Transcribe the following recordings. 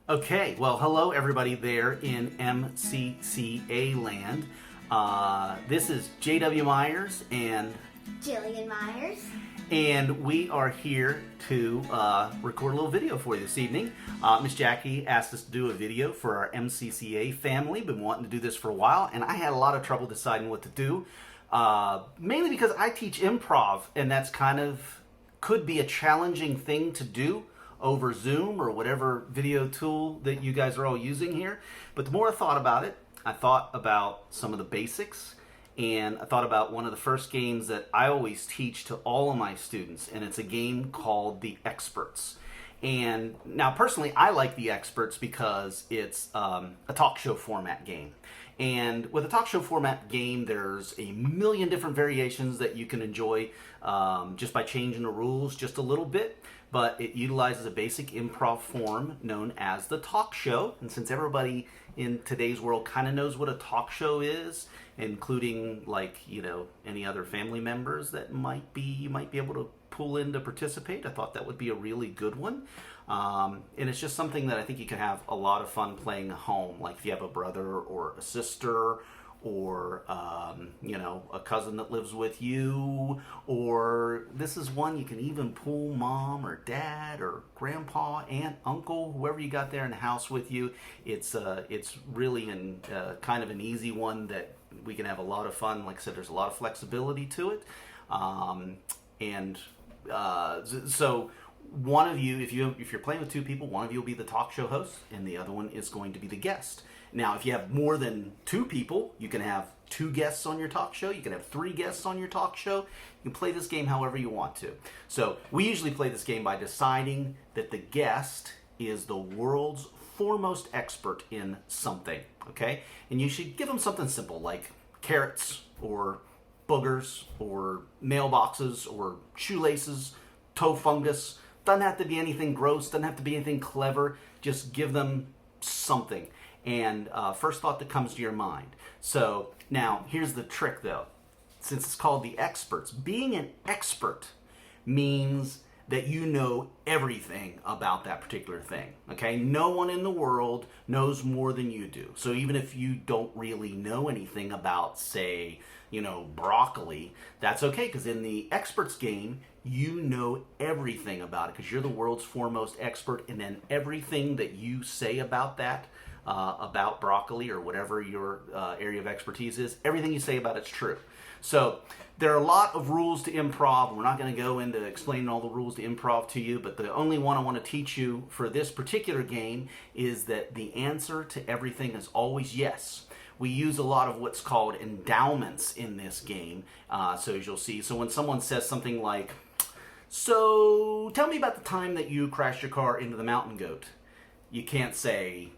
Okay, well, hello everybody there in MCCA land. This is J.W. Myers, Gillian Myers. and we are here to record a little video for you this evening. Miss Jackie asked us to do a video for our MCCA family. Been wanting to do this for a while, and I had a lot of trouble deciding what to do, mainly because I teach improv, and that's could be a challenging thing to do over Zoom or whatever video tool that you guys are all using here. But the more I thought about it, I thought about some of the basics, and I thought about one of the first games that I always teach to all of my students, and it's a game called The Experts. And now personally, I like The Experts because it's a talk show format game. And with a talk show format game, there's a million different variations that you can enjoy just by changing the rules just a little bit. But it utilizes a basic improv form known as the talk show. And since everybody in today's world kind of knows what a talk show is, including any other family members that you might be able to pull in to participate, I thought that would be a really good one. And it's just something that I think you can have a lot of fun playing at home. Like if you have a brother or a sister, or a cousin that lives with you, or this is one you can even pull mom or dad or grandpa, aunt, uncle, whoever you got there in the house with you. It's really kind of an easy one that we can have a lot of fun. Like I said, there's a lot of flexibility to it, so one of you, if you're playing with two people, one of you will be the talk show host, and the other one is going to be the guest. Now, if you have more than two people, you can have two guests on your talk show. You can have three guests on your talk show. You can play this game however you want to. So we usually play this game by deciding that the guest is the world's foremost expert in something, okay? And you should give them something simple like carrots or boogers or mailboxes or shoelaces, toe fungus. Doesn't have to be anything gross, doesn't have to be anything clever. Just give them something. And first thought that comes to your mind. So now here's the trick though. Since it's called The Experts, being an expert means that you know everything about that particular thing. Okay? No one in the world knows more than you do. So even if you don't really know anything about, say, broccoli, that's okay, because in the experts game, you know everything about it because you're the world's foremost expert, and then everything that you say about that, about broccoli or whatever your area of expertise is, everything you say about it's true. So there are a lot of rules to improv. We're not going to go into explaining all the rules to improv to you, but the only one I want to teach you for this particular game is that the answer to everything is always yes. We use a lot of what's called endowments in this game. So as you'll see, so when someone says something like, "So tell me about the time that you crashed your car into the mountain goat," you can't say,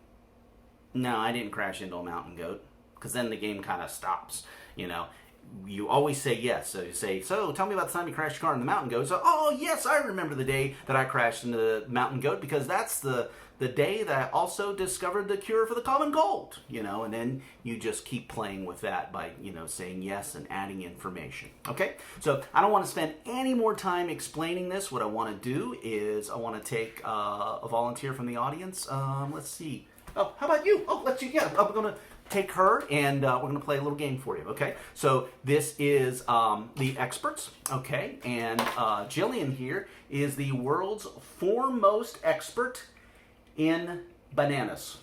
"No, I didn't crash into a mountain goat," because then the game kind of stops. You always say yes. So you say, "So tell me about the time you crashed your car in the mountain goat." So, "Oh yes, I remember the day that I crashed into the mountain goat because that's the day that I also discovered the cure for the common cold." And then you just keep playing with that by saying yes and adding information. Okay, so I don't want to spend any more time explaining this. What I want to do is I want to take a volunteer from the audience. Let's see. Oh, how about you? Oh, let's see. Yeah, I'm going to take her, and we're going to play a little game for you, okay? So this is The Experts, okay? And Gillian here is the world's foremost expert in bananas.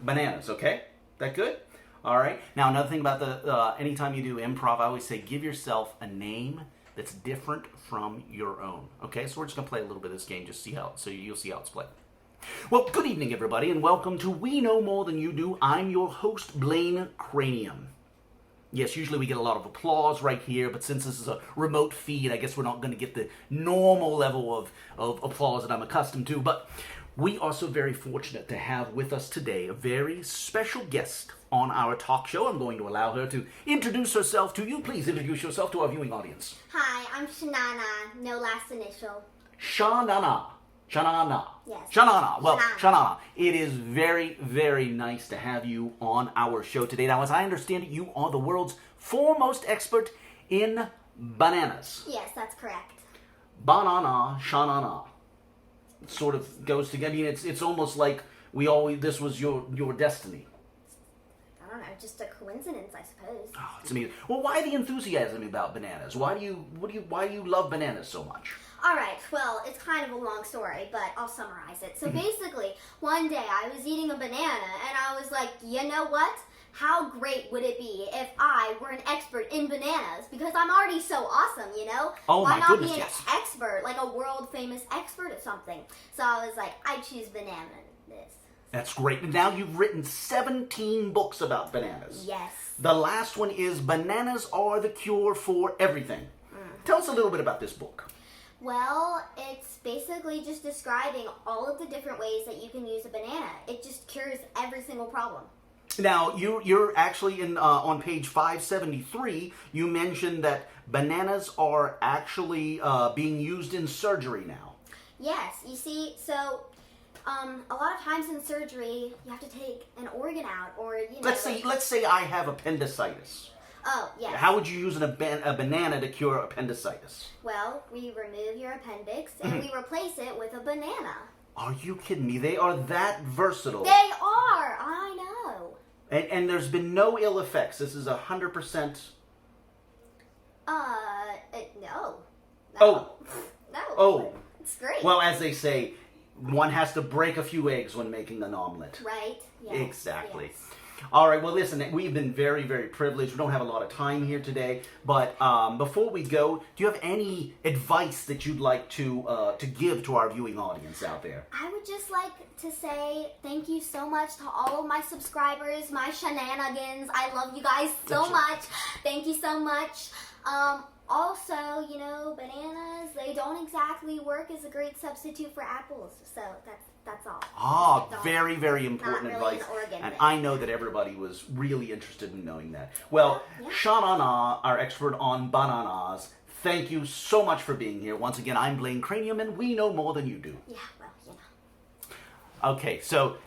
Bananas, okay? That good? All right. Now, another thing about anytime you do improv, I always say give yourself a name that's different from your own, okay? So we're just going to play a little bit of this game, so you'll see how it's played. Well, good evening, everybody, and welcome to We Know More Than You Do. I'm your host, Blaine Cranium. Yes, usually we get a lot of applause right here, but since this is a remote feed, I guess we're not going to get the normal level of applause that I'm accustomed to. But we are so very fortunate to have with us today a very special guest on our talk show. I'm going to allow her to introduce herself to you. Please introduce yourself to our viewing audience. Hi, I'm Shanana, no last initial. Shanana. Yes. Shanana. Well, Shanana, it is very, very nice to have you on our show today. Now, as I understand it, you are the world's foremost expert in bananas. Yes, that's correct. Banana, Shanana. sort of goes together. I mean, it's almost like this was your destiny. I don't know, just a coincidence, I suppose. Oh, it's amazing. Well, why the enthusiasm about bananas? Why do you love bananas so much? All right, well, it's kind of a long story, but I'll summarize it. So basically, one day I was eating a banana, and I was like, you know what? How great would it be if I were an expert in bananas? Because I'm already so awesome, you know? Oh, Why my not goodness, be an yes. expert, like a world-famous expert at something? So I was like, I choose bananas. That's great. Now you've written 17 books about bananas. Yes. The last one is Bananas Are the Cure for Everything. Tell us a little bit about this book. Well, it's basically just describing all of the different ways that you can use a banana. It just cures every single problem. Now, you're actually on page 573, you mentioned that bananas are actually being used in surgery now. Yes, you see, so a lot of times in surgery, you have to take an organ out, or you know. Let's say I have appendicitis. Oh, yes. How would you use a banana to cure appendicitis? Well, we remove your appendix and we replace it with a banana. Are you kidding me? They are that versatile. They are. I know. And there's been no ill effects. This is 100%. No. Oh. No. Oh. It's great. Well, as they say, one has to break a few eggs when making an omelet. Right? Yes. Exactly. Yes. All right, well, listen, we've been very, very privileged. We don't have a lot of time here today, but before we go, do you have any advice that you'd like to give to our viewing audience out there? I would just like to say thank you so much to all of my subscribers, my shenanigans. I love you guys so much. Thank you so much. Also, you know, bananas, they don't exactly work as a great substitute for apples. So that's all. Ah, That's all. very, very important Not really advice. an organ And thing. I know that everybody was really interested in knowing that. Well, Yeah. Shanana, our expert on bananas, thank you so much for being here. Once again, I'm Blaine Cranium, and we know more than you do. Yeah, well, you know. Okay, so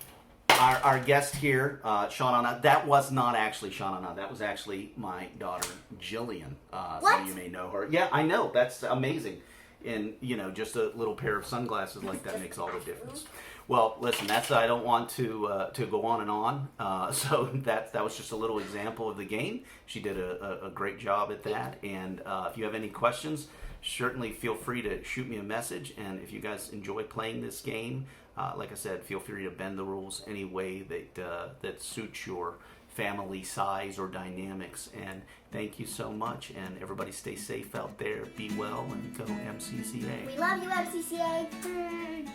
our guest here, Shanana, that was not actually Shanana. That was actually my daughter, Gillian. So What? you may know her. Yeah, I know. That's amazing. And, you know, just a little pair of sunglasses like that makes all the difference. Well, listen, I don't want to go on and on. So that was just a little example of the game. She did a great job at that. And if you have any questions, certainly feel free to shoot me a message. And if you guys enjoy playing this game, like I said, feel free to bend the rules any way that suits your family size or dynamics. And thank you so much. And everybody stay safe out there. Be well and go MCCA. We love you, MCCA.